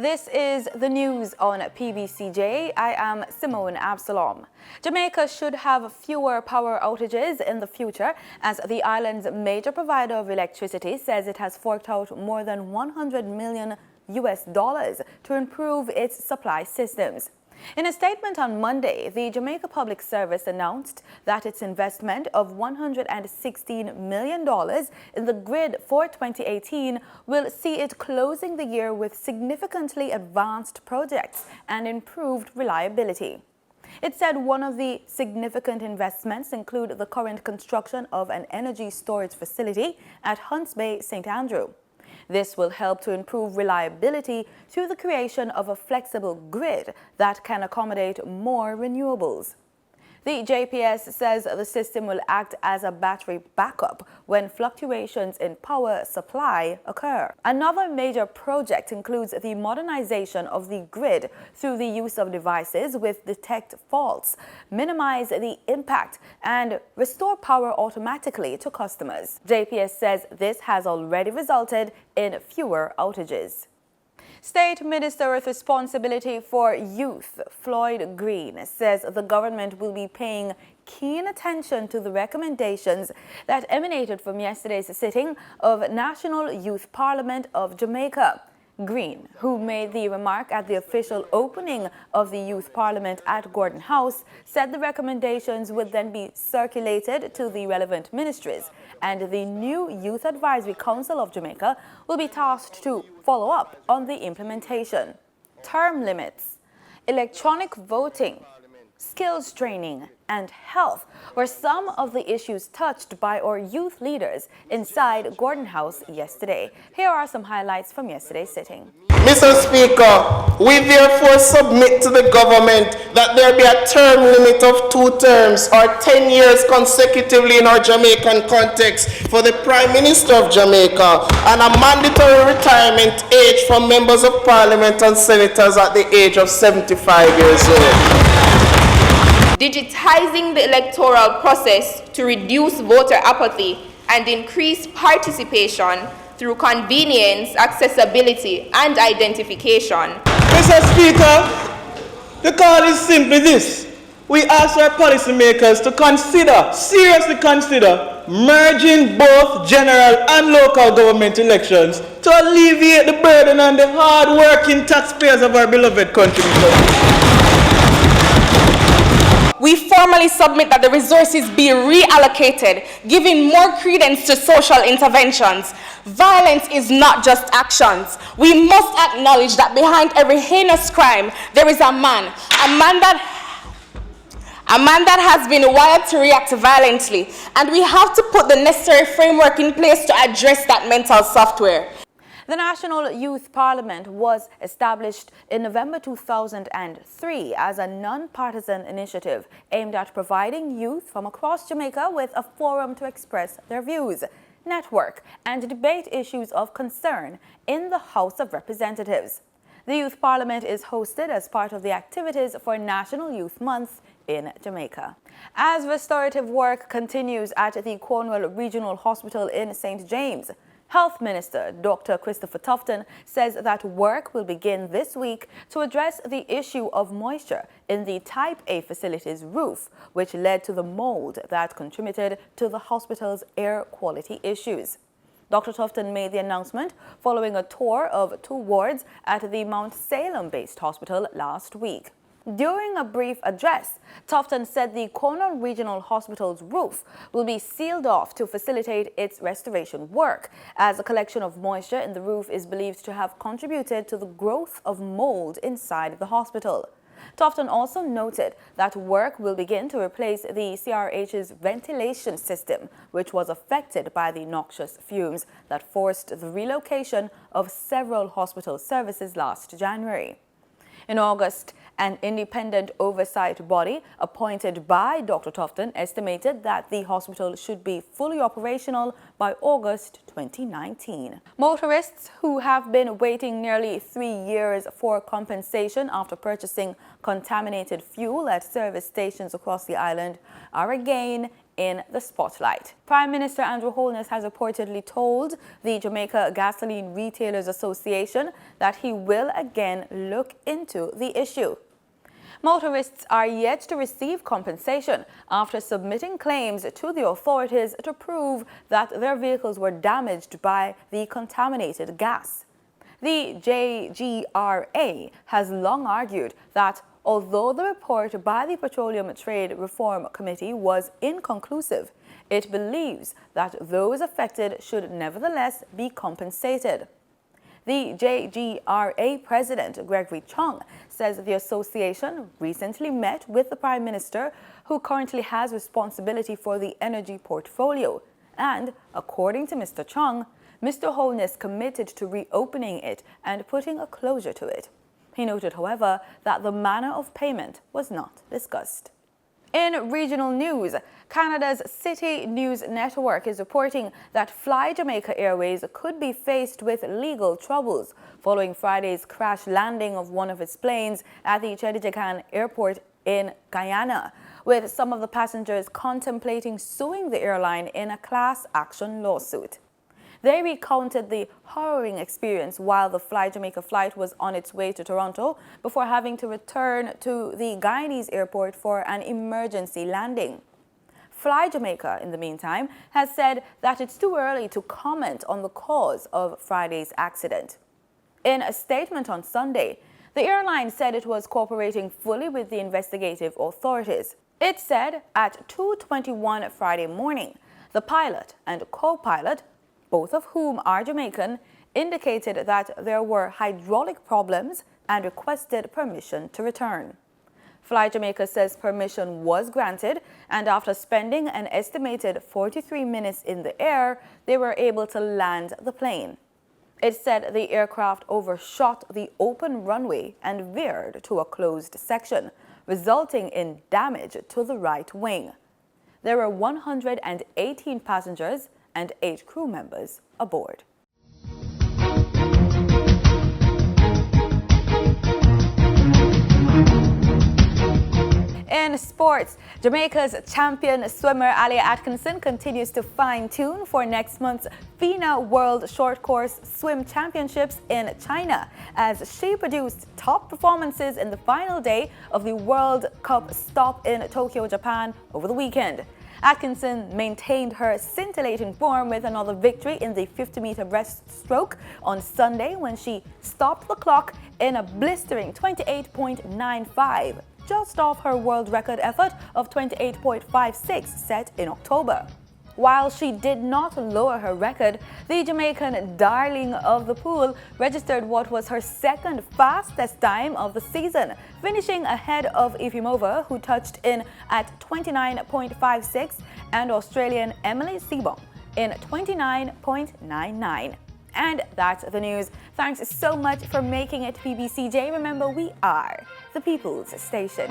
This is the news on PBCJ. I am Simone Absalom. Jamaica should have fewer power outages in the future as the island's major provider of electricity says it has forked out more than $100 million to improve its supply systems. In a statement on Monday, the Jamaica Public Service announced that its investment of $116 million in the grid for 2018 will see it closing the year with significantly advanced projects and improved reliability. It said one of the significant investments include the current construction of an energy storage facility at Hunts Bay, St. Andrew. This will help to improve reliability through the creation of a flexible grid that can accommodate more renewables. The JPS says the system will act as a battery backup when fluctuations in power supply occur. Another major project includes the modernization of the grid through the use of devices with detect faults, minimize the impact, and restore power automatically to customers. JPS says this has already resulted in fewer outages. State Minister with responsibility for youth, Floyd Green, says the government will be paying keen attention to the recommendations that emanated from yesterday's sitting of National Youth Parliament of Jamaica. Green, who made the remark at the official opening of the Youth Parliament at Gordon House, said the recommendations would then be circulated to the relevant ministries, and the new Youth Advisory Council of Jamaica will be tasked to follow up on the implementation. Term limits, electronic voting, skills training, and health were some of the issues touched by our youth leaders inside Gordon House yesterday. Here are some highlights from yesterday's sitting. Mr. Speaker, we therefore submit to the government that there be a term limit of 2 terms or 10 years consecutively in our Jamaican context for the Prime Minister of Jamaica and a mandatory retirement age for members of Parliament and senators at the age of 75 years old. Digitizing the electoral process to reduce voter apathy and increase participation through convenience, accessibility, and identification. Mr. Speaker, the call is simply this. We ask our policymakers to seriously consider merging both general and local government elections to alleviate the burden on the hard-working taxpayers of our beloved country. We formally submit that the resources be reallocated, giving more credence to social interventions. Violence is not just actions. We must acknowledge that behind every heinous crime, there is a man that has been wired to react violently, and we have to put the necessary framework in place to address that mental software. The National Youth Parliament was established in November 2003 as a non-partisan initiative aimed at providing youth from across Jamaica with a forum to express their views, network, and debate issues of concern in the House of Representatives. The Youth Parliament is hosted as part of the activities for National Youth Month in Jamaica. As restorative work continues at the Cornwall Regional Hospital in St. James, Health Minister Dr. Christopher Tufton says that work will begin this week to address the issue of moisture in the Type A facility's roof, which led to the mold that contributed to the hospital's air quality issues. Dr. Tufton made the announcement following a tour of 2 wards at the Mount Salem-based hospital last week. During a brief address, Tufton said the Cornwall Regional Hospital's roof will be sealed off to facilitate its restoration work, as a collection of moisture in the roof is believed to have contributed to the growth of mold inside the hospital. Tufton also noted that work will begin to replace the CRH's ventilation system, which was affected by the noxious fumes that forced the relocation of several hospital services last January. In August, an independent oversight body appointed by Dr. Tufton estimated that the hospital should be fully operational by August 2019. Motorists who have been waiting nearly 3 years for compensation after purchasing contaminated fuel at service stations across the island are again in the spotlight. Prime Minister Andrew Holness has reportedly told the Jamaica Gasoline Retailers Association that he will again look into the issue. Motorists are yet to receive compensation after submitting claims to the authorities to prove that their vehicles were damaged by the contaminated gas. The JGRA has long argued that although the report by the Petroleum Trade Reform Committee was inconclusive, it believes that those affected should nevertheless be compensated. The JGRA president, Gregory Chung, says the association recently met with the Prime Minister, who currently has responsibility for the energy portfolio. And, according to Mr. Chung, Mr. Holness committed to reopening it and putting a closure to it. He noted, however, that the manner of payment was not discussed. In regional news, Canada's City News Network is reporting that Fly Jamaica Airways could be faced with legal troubles following Friday's crash landing of one of its planes at the Chedijakan Airport in Guyana, with some of the passengers contemplating suing the airline in a class action lawsuit. They recounted the harrowing experience while the Fly Jamaica flight was on its way to Toronto before having to return to the Guyanese airport for an emergency landing. Fly Jamaica, in the meantime, has said that it's too early to comment on the cause of Friday's accident. In a statement on Sunday, the airline said it was cooperating fully with the investigative authorities. It said at 2:21 Friday morning, the pilot and co-pilot, both of whom are Jamaican, indicated that there were hydraulic problems and requested permission to return. Fly Jamaica says permission was granted, and after spending an estimated 43 minutes in the air, they were able to land the plane. It said the aircraft overshot the open runway and veered to a closed section, resulting in damage to the right wing. There were 118 passengers and 8 crew members aboard. In sports, Jamaica's champion swimmer Alia Atkinson continues to fine-tune for next month's FINA World Short Course Swim Championships in China, as she produced top performances in the final day of the World Cup stop in Tokyo, Japan over the weekend. Atkinson maintained her scintillating form with another victory in the 50-meter breaststroke on Sunday when she stopped the clock in a blistering 28.95, just off her world record effort of 28.56 set in October. While she did not lower her record, the Jamaican darling of the pool registered what was her second fastest time of the season, finishing ahead of Efimova, who touched in at 29.56, and Australian Emily Seebohm in 29.99. And that's the news. Thanks so much for making it PBCJ. Remember, we are the People's Station.